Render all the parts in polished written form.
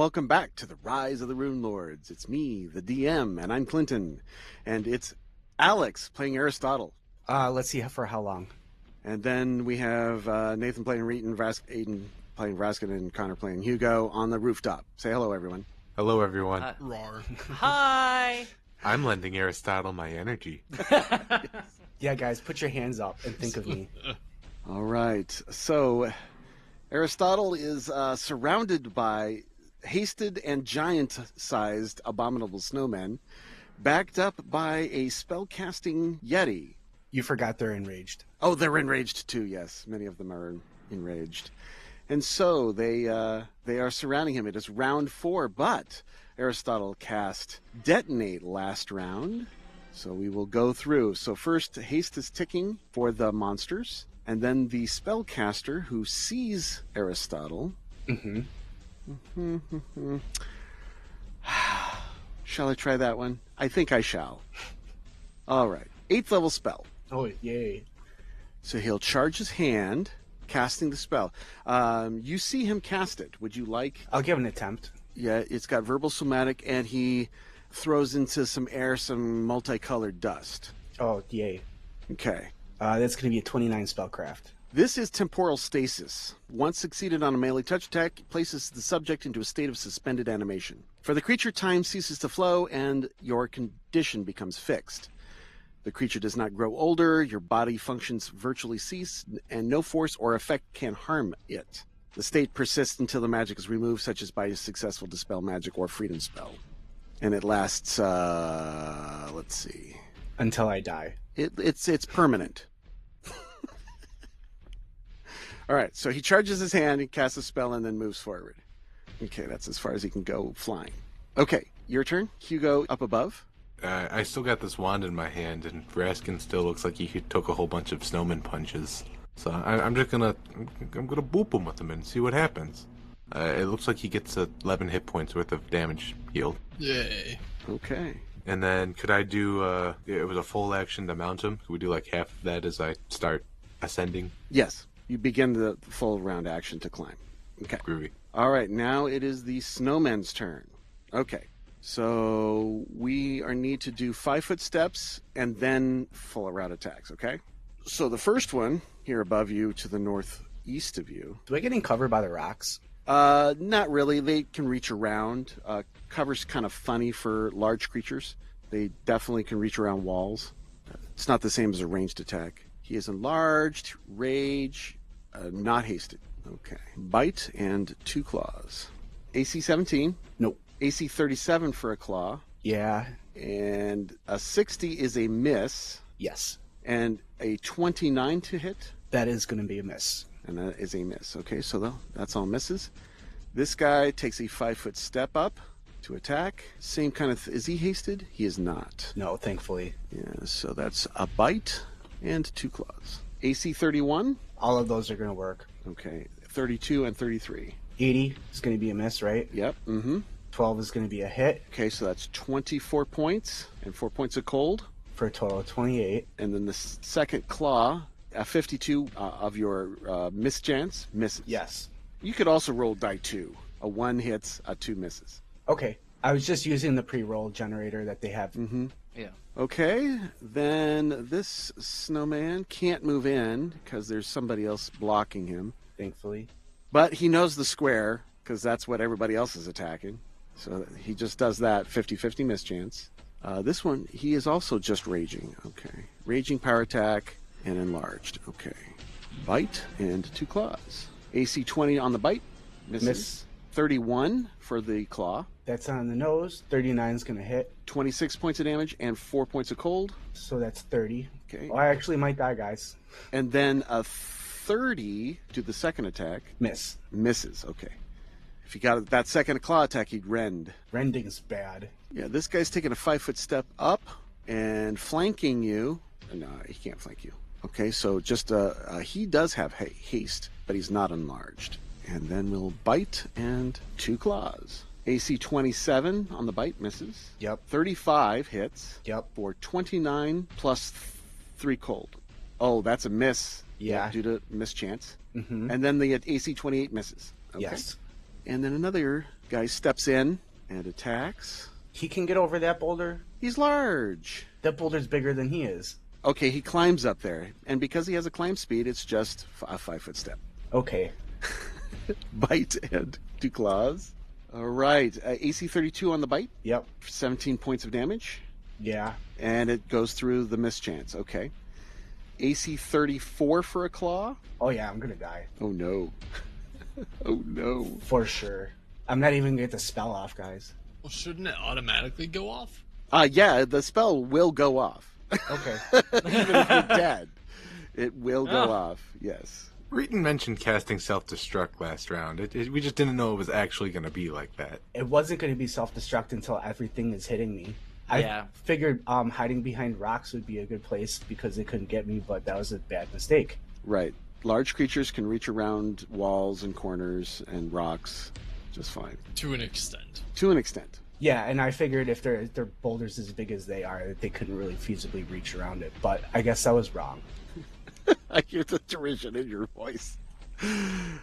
welcome back to the Rise of the Rune Lords. It's me, the DM, and I'm Clinton. And it's Alex playing Aristotle. Let's see for how long. And then we have Nathan playing Reetin, Aiden playing Vrasken, and Connor playing Hugo on the rooftop. Say hello, everyone. Hello, everyone. Roar. Hi! I'm lending Aristotle my energy. Yeah, guys, put your hands up and think of me. All right. So, Aristotle is surrounded by hasted and giant-sized abominable snowmen, backed up by a spell-casting yeti. You forgot they're enraged. Oh, they're enraged too, yes. Many of them are enraged. And so they are surrounding him. It is round 4, but Aristotle cast Detonate last round. So we will go through. So first, haste is ticking for the monsters. And then the spellcaster who sees Aristotle. Shall I try that one? I think I shall. All right. 8th level spell. Oh, yay. So he'll charge his hand, casting the spell. You see him cast it. Would you like? I'll give an attempt. Yeah, it's got verbal somatic, and he throws into some air some multicolored dust. Oh, yay. Okay. That's going to be a 29 spellcraft. This is temporal stasis. Once succeeded on a melee touch attack, it places the subject into a state of suspended animation. For the creature, time ceases to flow, and your condition becomes fixed. The creature does not grow older, your body functions virtually cease, and no force or effect can harm it. The state persists until the magic is removed, such as by a successful Dispel Magic or Freedom spell. And it lasts, let's see. Until I die. It's permanent. All right, so he charges his hand, he casts a spell, and then moves forward. Okay, that's as far as he can go flying. Okay, your turn. Hugo up above. I still got this wand in my hand, and Vrasken still looks like he took a whole bunch of snowman punches. So I'm just gonna boop him with them and see what happens. It looks like he gets 11 hit points worth of damage healed. Yay. Okay. And then could I do? It was a full action to mount him. Could we do like half of that as I start ascending? Yes, you begin the full round action to climb. Okay. Groovy. All right, now it is the snowman's turn. Okay. So we need to do 5-foot steps and then full round attacks, okay? So the first one here above you to the northeast of you. Do I get in cover by the rocks? Not really. They can reach around. Cover's kind of funny for large creatures. They definitely can reach around walls. It's not the same as a ranged attack. He is enlarged, rage, not hasted. Okay. Bite and 2 claws. AC 17. Nope. AC 37 for a claw. Yeah. And a 60 is a miss. Yes. And a 29 to hit. That is going to be a miss. And that is a miss. Okay, so that's all misses. This guy takes a 5-foot step up to attack. Same kind of... Is he hasted? He is not. No, thankfully. Yeah, so that's a bite and 2 claws. AC 31. All of those are going to work. Okay, 32 and 33. 80 is going to be a miss, right? Yep, 12 is going to be a hit. Okay, so that's 24 points and 4 points of cold. For a total of 28. And then the second claw, a 52 of your mischance, misses. Yes. You could also roll die 2. A 1 hits, a 2 misses. Okay. I was just using the pre-roll generator that they have. Yeah. Okay, then this snowman can't move in because there's somebody else blocking him. Thankfully. But he knows the square because that's what everybody else is attacking. So he just does that 50-50 mischance. This one, he is also just raging. Okay. Raging power attack and enlarged. Okay. Bite and 2 claws. AC 20 on the bite. Misses. Miss. 31 for the claw. That's on the nose. 39 is going to hit. 26 points of damage and 4 points of cold. So that's 30. Okay. Oh, I actually might die, guys. And then a 30 to the second attack. Miss. Misses. Okay. If you got that second claw attack, he'd rend. Rending's bad. Yeah, this guy's taking a 5-foot step up and flanking you. No, he can't flank you. Okay, so just he does have haste, but he's not enlarged. And then we'll bite and 2 claws. AC 27 on the bite misses. Yep. 35 hits. Yep. For 29 plus 3 cold. Oh, that's a miss. Yeah. Due to mischance. Mm-hmm. And then the AC 28 misses. Okay. Yes. And then another Guy steps in and attacks. He can get over that boulder? He's large. That boulder's bigger than he is. Okay, he climbs up there. And because he has a climb speed, it's just a 5-foot step. Okay. Bite and 2 claws. All right. AC 32 on the bite. Yep. 17 points of damage. Yeah. And it goes through the mischance. Okay. AC 34 for a claw. Oh, yeah, I'm going to die. Oh, no. Oh, no. For sure. I'm not even going to get the spell off, guys. Well, shouldn't it automatically go off? Yeah, the spell will go off. Okay. Even if you're dead, it will go off. Yes. Reetin mentioned casting Self-Destruct last round. We just didn't know it was actually going to be like that. It wasn't going to be self-destruct until everything is hitting me. I figured hiding behind rocks would be a good place because they couldn't get me, but that was a bad mistake. Right. Large creatures can reach around walls and corners and rocks just fine. To an extent. To an extent. Yeah, and I figured if their boulders as big as they are, that they couldn't really feasibly reach around it. But I guess I was wrong. I hear the derision in your voice.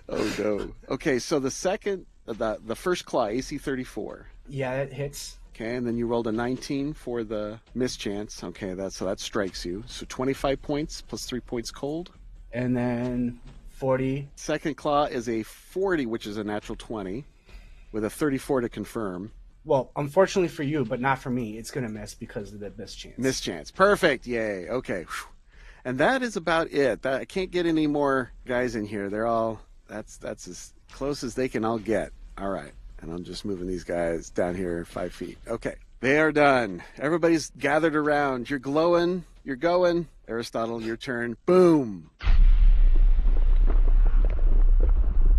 Oh, no. Okay, so the first claw, AC 34. Yeah, it hits. Okay, and then you rolled a 19 for the mischance. Okay, that strikes you. So 25 points plus 3 points cold. And then 40. Second claw is a 40, which is a natural 20, with a 34 to confirm. Well, unfortunately for you, but not for me, it's going to miss because of the mischance. Mischance. Perfect. Yay. Okay. Whew. And that is about it. I can't get any more guys in here. They're all, that's as close as they can all get. All right. And I'm just moving these guys down here 5 feet. Okay. They are done. Everybody's gathered around. You're glowing. You're going. Aristotle, your turn. Boom.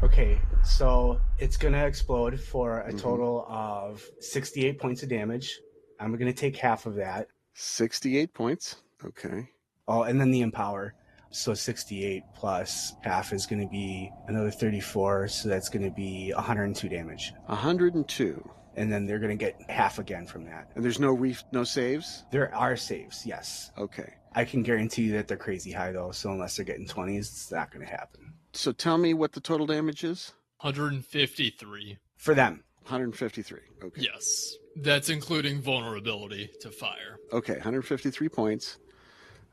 Okay, so it's going to explode for a total of 68 points of damage. I'm going to take half of that. 68 points. Okay. Oh, and then the empower. So 68 plus half is going to be another 34, so that's going to be 102 damage. 102. And then they're going to get half again from that. And there's no saves? There are saves, yes. Okay. I can guarantee you that they're crazy high, though, so unless they're getting 20s, it's not going to happen. So tell me what the total damage is? 153. For them. 153. Okay. Yes. That's including vulnerability to fire. Okay, 153 points.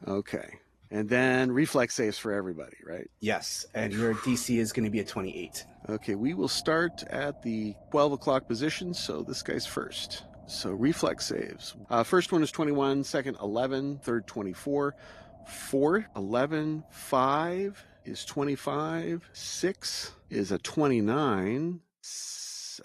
Okay. And then reflex saves for everybody, right? Yes, and your DC is going to be a 28. Okay, we will start at the 12 o'clock position, so this guy's first. So reflex saves. First one is 21, second 11, third 24, fourth 11, 5 is 25, 6 is a 29,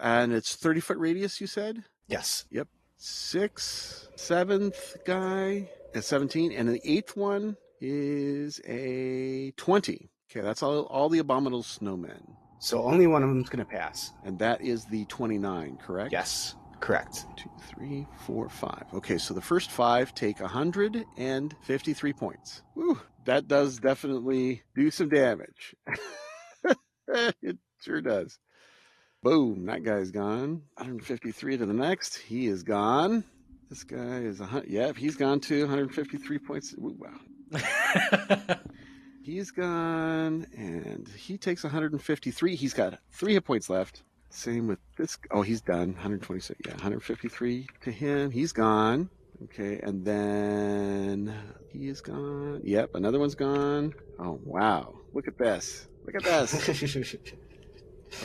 and it's 30-foot radius, you said? Yes. Yep. 6, 7th guy is 17, and the 8th one is a 20. Okay, that's all the abominable snowmen. So only one of them's going to pass. And that is the 29, correct? Yes, correct. 2, 3, 4, 5. Okay, so the first 5 take 153 points. Woo, that does definitely do some damage. It sure does. Boom, that guy's gone. 153 to the next. He is gone. This guy is he's gone too. 153 points. Ooh, wow. He's gone, and he takes 153. He's got 3 hit points left. Same with this. Oh, he's done. 126. Yeah, 153 to him. He's gone. Okay, and then he is gone. Yep, another one's gone. Oh, wow. Look at this. Look at this.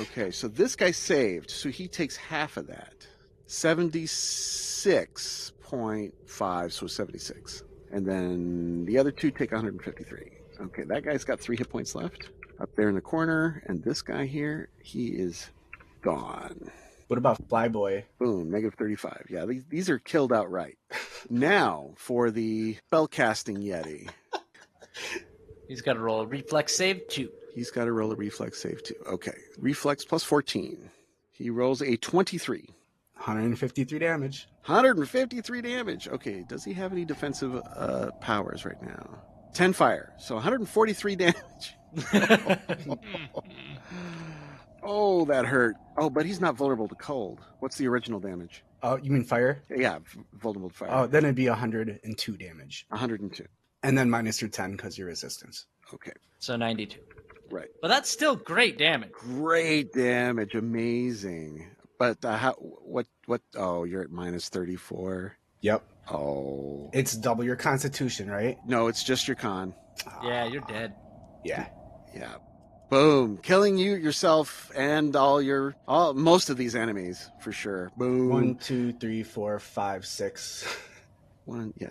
Okay, so this guy saved, so he takes half of that. 76.5, so 76. And then the other 2 take 153. Okay, that guy's got 3 hit points left up there in the corner. And this guy here, he is gone. What about Flyboy? Boom, negative 35. Yeah, these are killed outright. Now for the spellcasting Yeti. He's got to roll a reflex save, 2. He's got to roll a reflex save too. Okay, reflex plus 14. He rolls a 23. 153 damage. 153 damage. Okay, does he have any defensive powers right now? 10 fire, so 143 damage. Oh, that hurt. Oh, but he's not vulnerable to cold. What's the original damage? Oh, you mean fire? Yeah, vulnerable to fire. Oh, then it'd be 102 damage. 102. And then minus your 10 because your resistance. Okay. So 92. Right. But that's still great damage. Great damage. Amazing. But what? Oh, you're at minus 34. Yep. Oh. It's double your constitution, right? No, it's just your con. Yeah, you're dead. Yeah. Yeah. Boom. Killing you, yourself, and most of these enemies, for sure. Boom. 1, 2, 3, 4, 5, 6. One, yeah.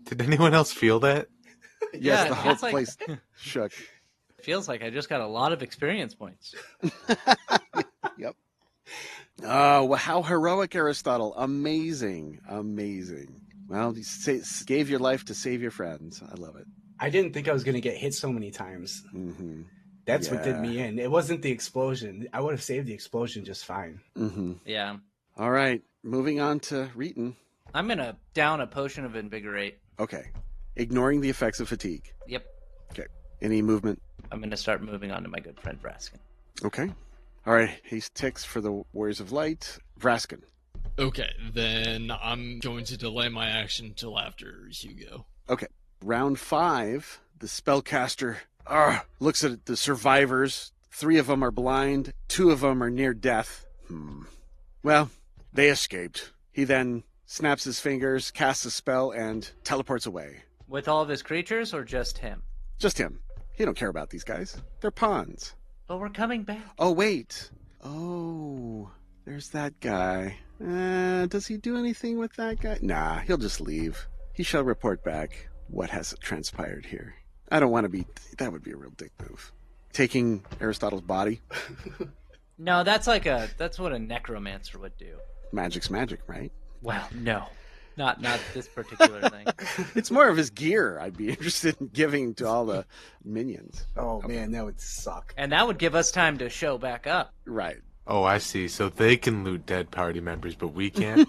Did anyone else feel that? Yes, Yeah, the it whole feels like- place shook. Feels like I just got a lot of experience points. Yep. Oh, well, how heroic, Aristotle. Amazing. Amazing. Well, you gave your life to save your friends. I love it. I didn't think I was going to get hit so many times. Mm-hmm. That's what did me in. It wasn't the explosion. I would have saved the explosion just fine. Mm-hmm. Yeah. All right. Moving on to Reetin. I'm going to down a potion of invigorate. Okay. Ignoring the effects of fatigue. Yep. Okay. Any movement? I'm going to start moving on to my good friend Vrasken. Okay. All right. Haste ticks for the Warriors of Light. Vrasken. Okay, then I'm going to delay my action till after Hugo. Okay. Round 5, the spellcaster looks at the survivors. 3 of them are blind. 2 of them are near death. Well, they escaped. He then snaps his fingers, casts a spell, and teleports away. With all of his creatures or just him? Just him. He don't care about these guys. They're pawns. But we're coming back. Oh, wait. Oh, there's that guy. Does he do anything with that guy? Nah, he'll just leave. He shall report back what has transpired here. I don't want to be... That would be a real dick move. Taking Aristotle's body. No, that's what a necromancer would do. Magic's magic, right? Well, no. Not this particular thing. It's more of his gear I'd be interested in giving to all the minions. Oh, man, that would suck. And that would give us time to show back up. Right. Oh, I see. So they can loot dead party members, but we can't?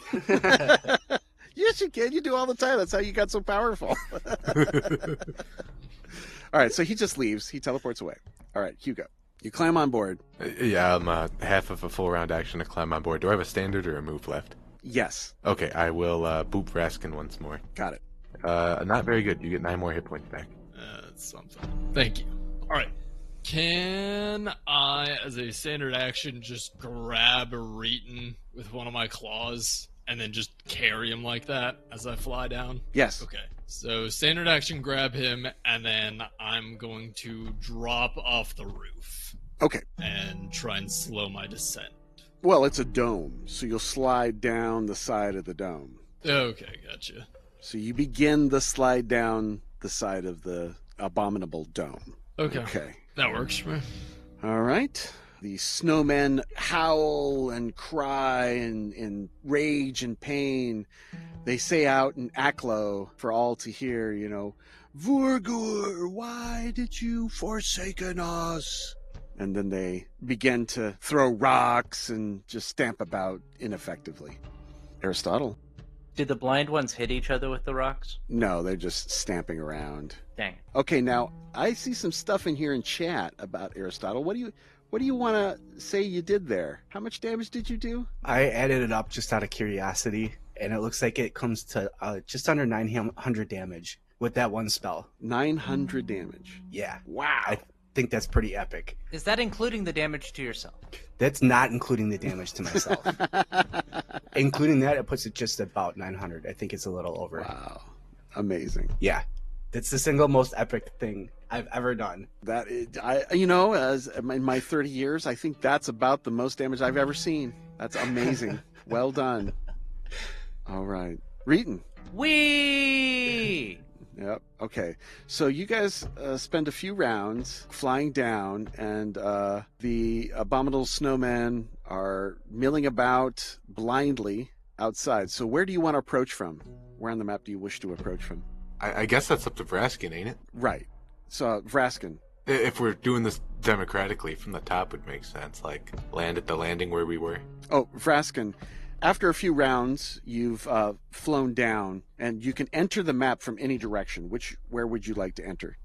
Yes, you can. You do all the time. That's how you got so powerful. All right, so he just leaves. He teleports away. All right, Hugo. You climb on board. Yeah, I'm half of a full round action to climb on board. Do I have a standard or a move left? Yes. Okay, I will boop Vrasken once more. Got it. Not very good. You get 9 more hit points back. That's something. Thank you. All right. Can I, as a standard action, just grab a Reetin with one of my claws and then just carry him like that as I fly down? Yes. Okay. So standard action, grab him, and then I'm going to drop off the roof. Okay. And try and slow my descent. Well, it's a dome, so you'll slide down the side of the dome. Okay, gotcha. So you begin the slide down the side of the abominable dome. Okay. That works for me. All right. The snowmen howl and cry in rage and pain. They say out in Aklo for all to hear, Vorgur, why did you forsaken us? And then they begin to throw rocks and just stamp about ineffectively. Aristotle? Did the blind ones hit each other with the rocks? No, they're just stamping around. Dang it. Okay, now I see some stuff in here in chat about Aristotle. What do you want to say you did there? How much damage did you do? I added it up just out of curiosity, and it looks like it comes to just under 900 damage with that one spell. 900 damage. Yeah. Wow. I think that's pretty epic. Is that including the damage to yourself? That's not including the damage to myself. Including that, it puts it just about 900. I think it's a little over. Wow. Amazing. Yeah. That's the single most epic thing I've ever done. That is, as in my 30 years, I think that's about the most damage I've ever seen. That's amazing. Well done. All right. Reetin. Whee! Yep. Okay. So you guys spend a few rounds flying down, and the abominable snowmen are milling about blindly outside. So where do you want to approach from? Where on the map do you wish to approach from? I guess that's up to Vrasken, ain't it? Right. So Vrasken. If we're doing this democratically, from the top would make sense. Like, land at the landing where we were. Oh, Vrasken. After a few rounds, you've flown down, and you can enter the map from any direction. Where would you like to enter?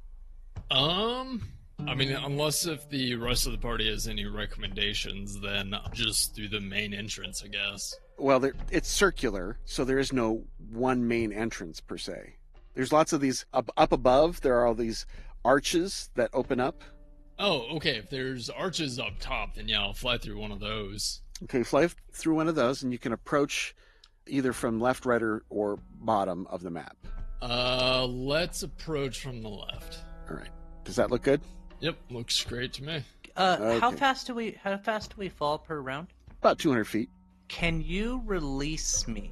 I mean, unless if the rest of the party has any recommendations, then just through the main entrance, I guess. Well, it's circular, so there is no one main entrance per se. There's lots of these up above. There are all these arches that open up. Oh, okay. If there's arches up top, then yeah, I'll fly through one of those. Okay, fly through one of those, and you can approach either from left, right, or bottom of the map. Let's approach from the left. All right. Does that look good? Yep, looks great to me. Okay. How fast do we fall per round? About 200 feet. Can you release me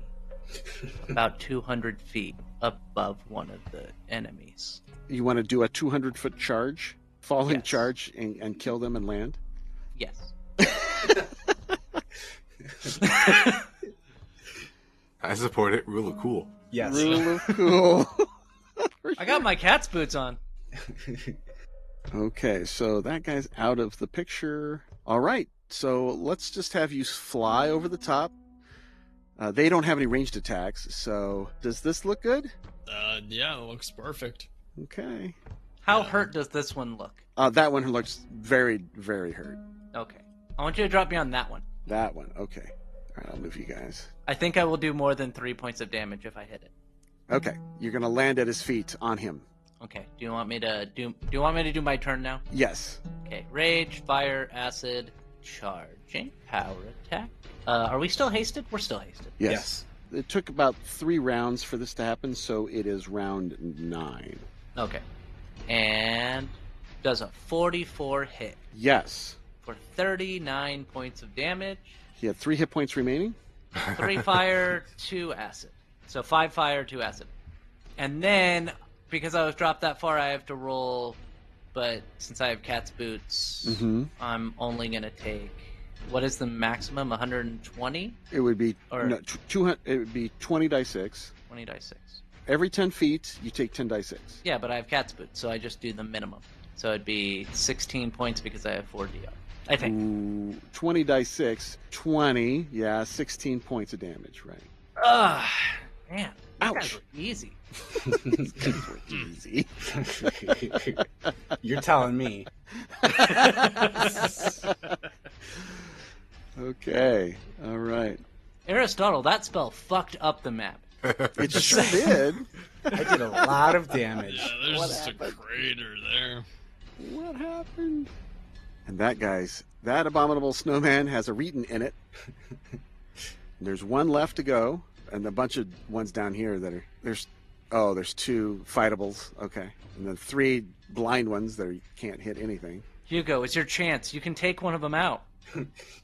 about 200 feet above one of the enemies? You want to do a 200-foot charge, falling Yes. charge, and kill them and land? Yes. I support it. Rule of cool. Yes. Rule of cool. I got my cat's boots on. Okay, so that guy's out of the picture. All right, so let's just have you fly over the top. They don't have any ranged attacks, so does this look good? Yeah, it looks perfect. Okay. How hurt does this one look? That one looks very, very hurt. Okay. I want you to drop me on that one. That one, okay. All right, I'll move you guys. I think I will do more than 3 points of damage if I hit it. Okay, you're gonna land at his feet on him. Okay. Do you want me to do my turn now? Yes. Okay. Rage, fire, acid, charging, power attack. Are we still hasted? We're still hasted. Yes. It took about 3 rounds for this to happen, so it is round 9. Okay. And does a 44 hit Yes. for 39 points of damage. He had 3 hit points remaining. 3 fire, 2 acid. So 5 fire, 2 acid. And then, because I was dropped that far, I have to roll. But since I have cat's boots, I'm only going to take... What is the maximum? 120? It would be Or- 200. It would be 20 die 6. 20 die 6. Every 10 feet, you take 10 die 6. Yeah, but I have cat's boots, so I just do the minimum. So it'd be 16 points because I have 4 DR. I think. Ooh, 20 die 6. 20. Yeah, 16 points of damage, right? Ugh, man. These Ouch. guys were easy. These guys were easy. You're telling me. Okay. All right. Aristotle, that spell fucked up the map. It sure did. I did a lot of damage. Yeah, there's What just happened? a crater there. What happened? And that abominable snowman has a Reetin in it. There's one left to go, and a bunch of ones down here that are there's 2 fightables. Okay, and then 3 blind ones that can't hit anything. Hugo, it's your chance. You can take one of them out.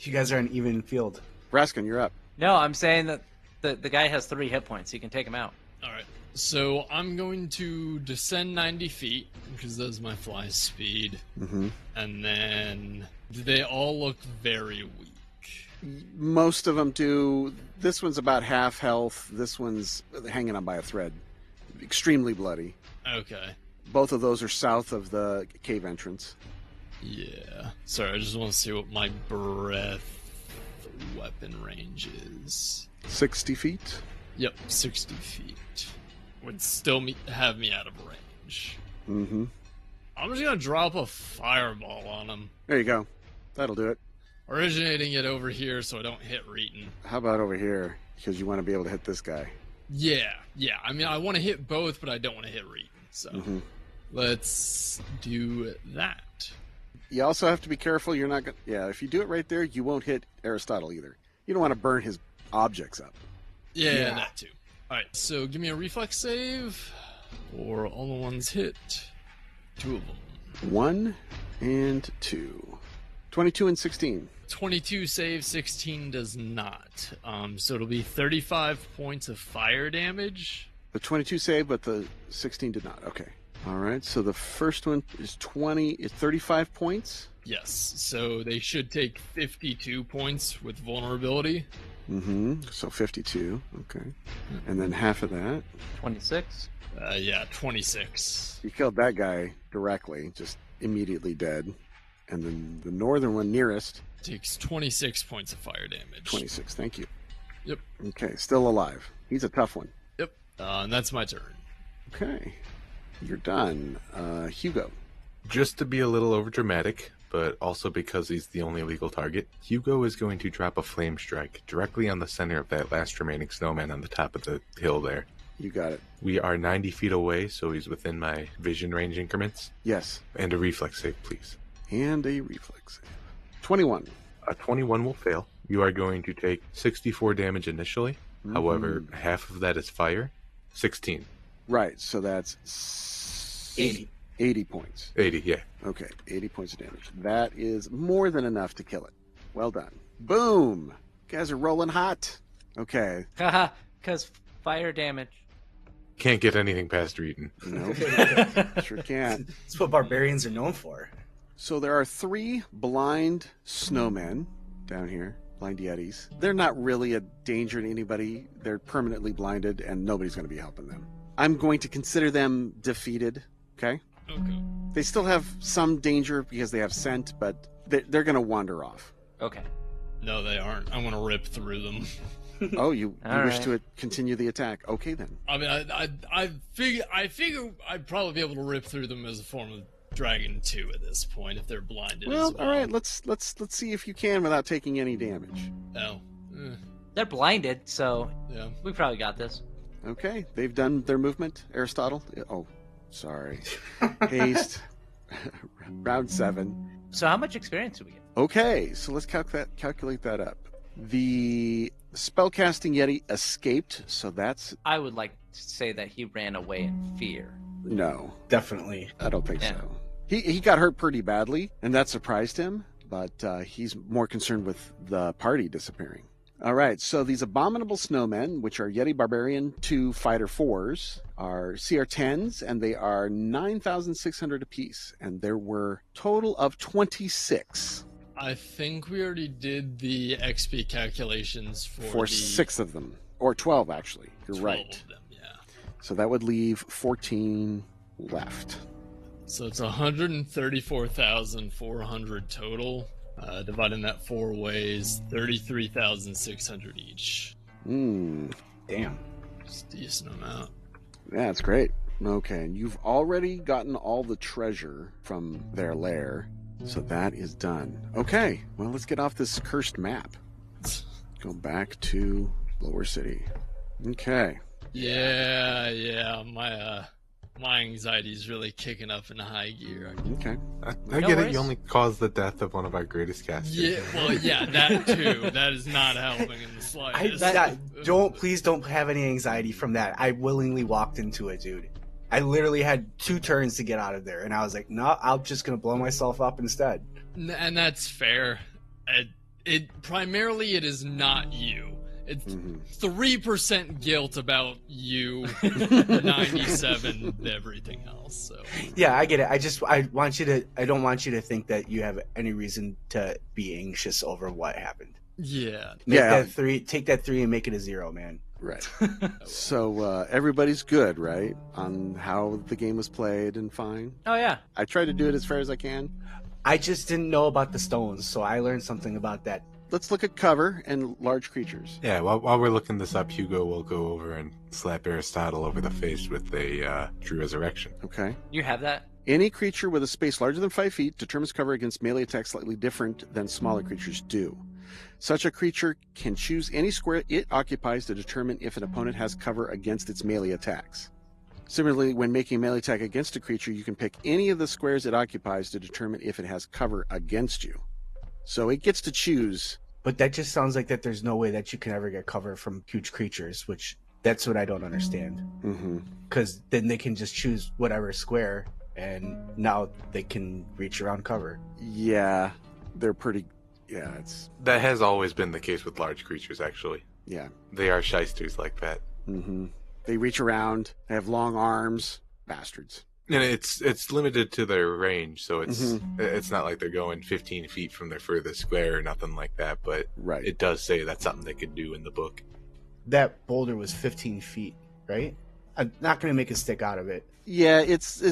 You guys are an even field. Vrasken, you're up. No, I'm saying that the guy has 3 hit points. You can take him out. All right. So I'm going to descend 90 feet because that's my fly speed. Mm-hmm. And then they all look very weak. Most of them do. This one's about half health. This one's hanging on by a thread. Extremely bloody. Okay. Both of those are south of the cave entrance. Yeah. Sorry, I just want to see what my breath weapon range is. 60 feet. Yep, 60 feet. Would still have me out of range. Mm-hmm. I'm just going to drop a fireball on him. There you go. That'll do it. Originating it over here so I don't hit Reetin. How about over here? Because you want to be able to hit this guy. Yeah. I mean, I want to hit both, but I don't want to hit Reetin. So let's do that. You also have to be careful. You're not going to... Yeah, if you do it right there, you won't hit Aristotle either. You don't want to burn his objects up. Yeah, that too. Alright, so give me a reflex save. Or all the ones hit. 2 of them. 1 and 2. 22 and 16. 22 save, 16 does not. So it'll be 35 points of fire damage. The 22 saved, but the 16 did not. Okay. All right, so the first one is 35 points. Yes, so they should take 52 points with vulnerability. So 52. Okay. And then half of that. 26. Yeah, 26. You killed that guy directly, just immediately dead. And then the northern one nearest. Takes 26 points of fire damage. 26, thank you. Yep. Okay, still alive. He's a tough one. Yep. And that's my turn. Okay. You're done. Hugo. Just to be a little overdramatic, but also because he's the only legal target, Hugo is going to drop a flame strike directly on the center of that last remaining snowman on the top of the hill there. You got it. We are 90 feet away, so he's within my vision range increments. Yes. And a reflex save, please. And a reflex save. 21. A 21 will fail. You are going to take 64 damage initially. Mm-hmm. However, half of that is fire. 16. Right, so that's 80. 80 points. 80, yeah. Okay, 80 points of damage. That is more than enough to kill it. Well done. Boom! You guys are rolling hot. Okay. Haha, because fire damage. Can't get anything past Reetin. Nope. Sure can't. That's what barbarians are known for. So there are 3 blind snowmen down here. Blind yetis. They're not really a danger to anybody. They're permanently blinded, and nobody's going to be helping them. I'm going to consider them defeated, okay? Okay. They still have some danger because they have scent, but they're going to wander off. Okay. No, they aren't. I'm going to rip through them. Oh, you All wish right. to continue the attack. Okay, then. I mean, I figure I'd probably be able to rip through them as a form of Dragon 2 at this point if they're blinded. Well, as well. all right. Let's see if you can without taking any damage. Oh. They're blinded, so Yeah. we probably got this. Okay, they've done their movement. Aristotle. Oh, sorry. Haste. Round 7. So how much experience do we get? Okay, so let's calculate that up. The spellcasting Yeti escaped, so that's I would like to say that he ran away in fear. no. Definitely. I don't think Yeah. so. He got hurt pretty badly, and that surprised him, but he's more concerned with the party disappearing. All right, so these abominable snowmen, which are Yeti Barbarian 2 Fighter 4s, are CR10s, and they are 9,600 apiece, and there were total of 26. I think we already did the XP calculations for the 6 of them, or 12 actually. You're 12 right. of them, yeah. So that would leave 14 left. So it's 134,400 total. Dividing that 4 ways, 33,600 each. Damn. It's a decent amount. Yeah, that's great. Okay, and you've already gotten all the treasure from their lair, so that is done. Okay, well, let's get off this cursed map. Go back to Lower City. Okay. Yeah, my anxiety is really kicking up in high gear. Okay. I No get it. worries. You only caused the death of one of our greatest casters. Yeah, well, yeah, that too. That is not helping in the slightest. Please don't have any anxiety from that. I willingly walked into it, dude. I literally had 2 turns to get out of there, and I was like, no, I'm just gonna blow myself up instead. And that's fair. It primarily it is not you. It's 3% guilt about you, 97 everything else. So Yeah, I get it. I don't want you to think that you have any reason to be anxious over what happened. yeah, Take that 3 and make it a 0, man. Right. So everybody's good, right? On how the game was played and fine? Oh yeah. I try to do it as fair as I can. I just didn't know about the stones, so I learned something about that. Let's look at cover and large creatures. Yeah, while we're looking this up, Hugo will go over and slap Aristotle over the face with a True Resurrection. Okay. You have that? Any creature with a space larger than 5 feet determines cover against melee attacks slightly different than smaller creatures do. Such a creature can choose any square it occupies to determine if an opponent has cover against its melee attacks. Similarly, when making a melee attack against a creature, you can pick any of the squares it occupies to determine if it has cover against you. So it gets to choose. But that just sounds like that there's no way that you can ever get cover from huge creatures, which that's what I don't understand. Because then they can just choose whatever square, and now they can reach around cover. Yeah, they're pretty. Yeah, it's. That has always been the case with large creatures, actually. Yeah. They are shysters like that. They reach around. They have long arms. Bastards. And it's limited to their range, so it's not like they're going 15 feet from their furthest square or nothing like that, but Right. it does say that's something they could do in the book. That boulder was 15 feet, right? I'm not going to make a stick out of it. Yeah, it's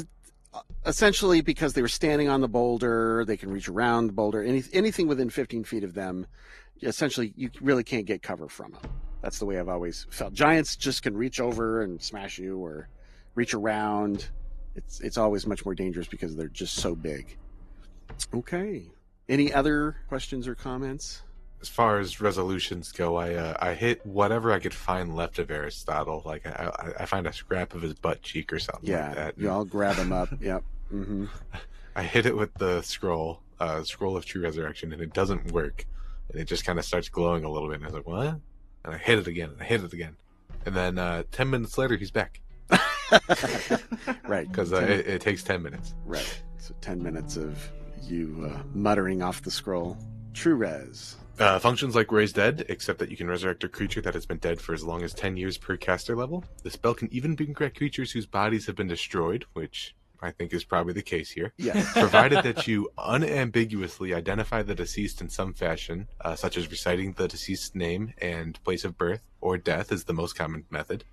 essentially because they were standing on the boulder. They can reach around the boulder. Anything within 15 feet of them, essentially, you really can't get cover from them. That's the way I've always felt. Giants just can reach over and smash you, or reach around. It's always much more dangerous because they're just so big. Okay. Any other questions or comments? As far as resolutions go, I hit whatever I could find left of Aristotle. Like I find a scrap of his butt cheek or something like that. You all grab him up. Yep. I hit it with the scroll of True Resurrection, and it doesn't work. and it just kind of starts glowing a little bit. And I was like, what? And I hit it again, and I hit it again. And then 10 minutes later, he's back. Right. Because it takes 10 minutes. Right. So 10 minutes of you muttering off the scroll. True res. Functions like Raise Dead, except that you can resurrect a creature that has been dead for as long as 10 years per caster level. The spell can even bring back creatures whose bodies have been destroyed, which I think is probably the case here. Yes. Provided that you unambiguously identify the deceased in some fashion, such as reciting the deceased's name and place of birth, or death is the most common method.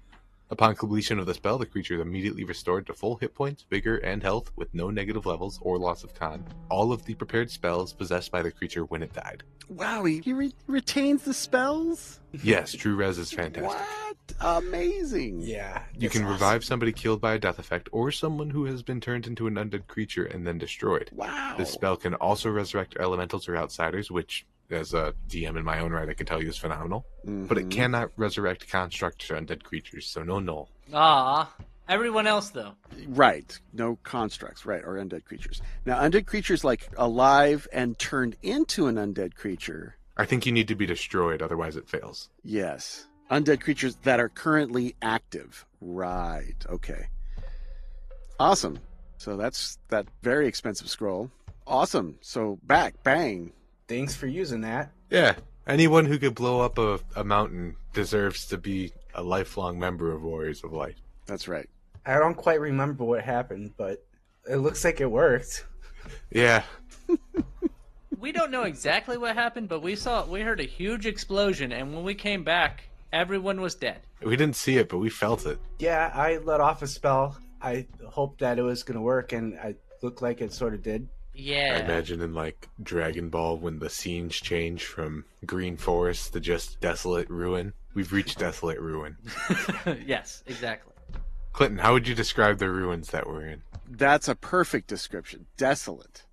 Upon completion of the spell, the creature is immediately restored to full hit points, vigor, and health with no negative levels or loss of con. All of the prepared spells possessed by the creature when it died. Wow, he retains the spells? Yes, True Res is fantastic. What? Amazing. Yeah. You can revive somebody killed by a death effect or someone who has been turned into an undead creature and then destroyed. Wow. This spell can also resurrect elementals or outsiders, which, as a DM in my own right, I can tell you is phenomenal. But it cannot resurrect constructs or undead creatures, so no. Ah, everyone else though. Right. No constructs, right, or undead creatures. Now, undead creatures like alive and turned into an undead creature. I think you need to be destroyed, otherwise it fails. Yes. Undead creatures that are currently active. Right. Okay. Awesome. So that's that very expensive scroll. Awesome. So bang. Thanks for using that. Yeah, anyone who could blow up a mountain deserves to be a lifelong member of Warriors of Light. That's right. I don't quite remember what happened, but it looks like it worked. Yeah. We don't know exactly what happened, but we heard a huge explosion, and when we came back, everyone was dead. We didn't see it, but we felt it. Yeah, I let off a spell. I hoped that it was going to work, and it looked like it sort of did. Yeah. I imagine in like Dragon Ball when the scenes change from green forest to just desolate ruin. We've reached desolate ruin. Yes, exactly. Clinton, how would you describe the ruins that we're in? That's a perfect description. Desolate.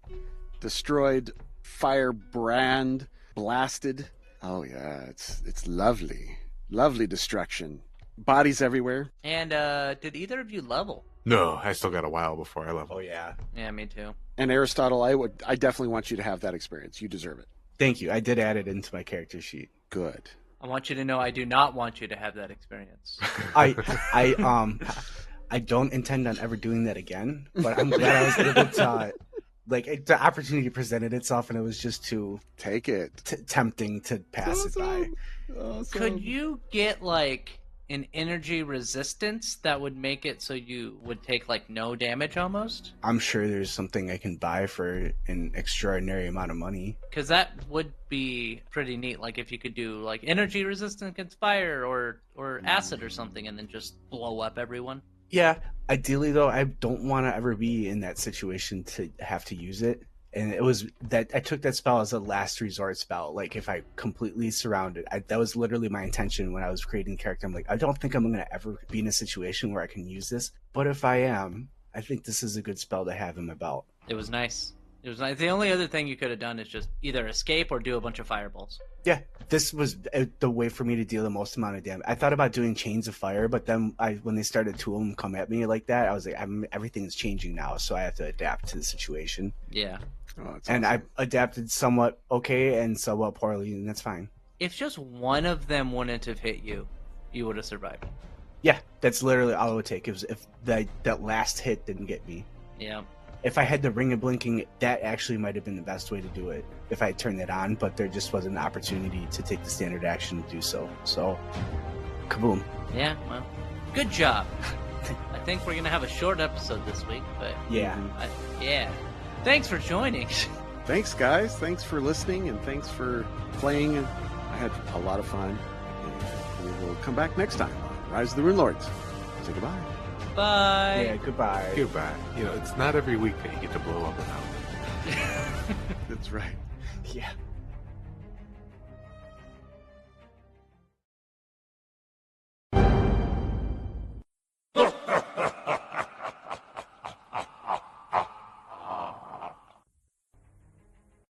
Destroyed, firebrand, blasted. Oh yeah, it's lovely. Lovely destruction. Bodies everywhere. And did either of you level? No, I still got a while before I level. Oh, yeah. Yeah, me too. And Aristotle, I definitely want you to have that experience. You deserve it. Thank you. I did add it into my character sheet. Good. I want you to know I do not want you to have that experience. I don't intend on ever doing that again, but I'm glad I was able to, the opportunity presented itself, and it was just too Take it. tempting to pass it by. Awesome. Could you get an energy resistance that would make it so you would take no damage almost? I'm sure there's something I can buy for an extraordinary amount of money. Because that would be pretty neat. If you could do energy resistance against fire or acid or something, and then just blow up everyone. Yeah, ideally though, I don't want to ever be in that situation to have to use it. And it was that I took that spell as a last resort spell. If I completely surrounded, that was literally my intention when I was creating the character. I'm I don't think I'm going to ever be in a situation where I can use this. But if I am, I think this is a good spell to have in my belt. It was nice. It was nice. The only other thing you could have done is just either escape or do a bunch of fireballs. Yeah, this was the way for me to deal the most amount of damage. I thought about doing chains of fire, but then when they started two of them come at me like that, I was everything's changing now, so I have to adapt to the situation. Yeah. Oh, and awesome. I adapted somewhat okay and somewhat poorly, and that's fine. If just one of them wouldn't have hit you, you would have survived. Yeah, that's literally all it would take. If that last hit didn't get me. Yeah. If I had the ring of blinking, that actually might have been the best way to do it if I had turned it on, but there just wasn't an opportunity to take the standard action to do so. So, kaboom. Yeah, well, good job. I think we're going to have a short episode this week, but... Yeah. Yeah. Thanks for joining. Thanks, guys. Thanks for listening, and thanks for playing. I had a lot of fun. And we will come back next time on Rise of the Rune Lords. Say goodbye. Bye. Yeah, goodbye. Goodbye. It's not every week that you get to blow up a mountain. That's right. Yeah.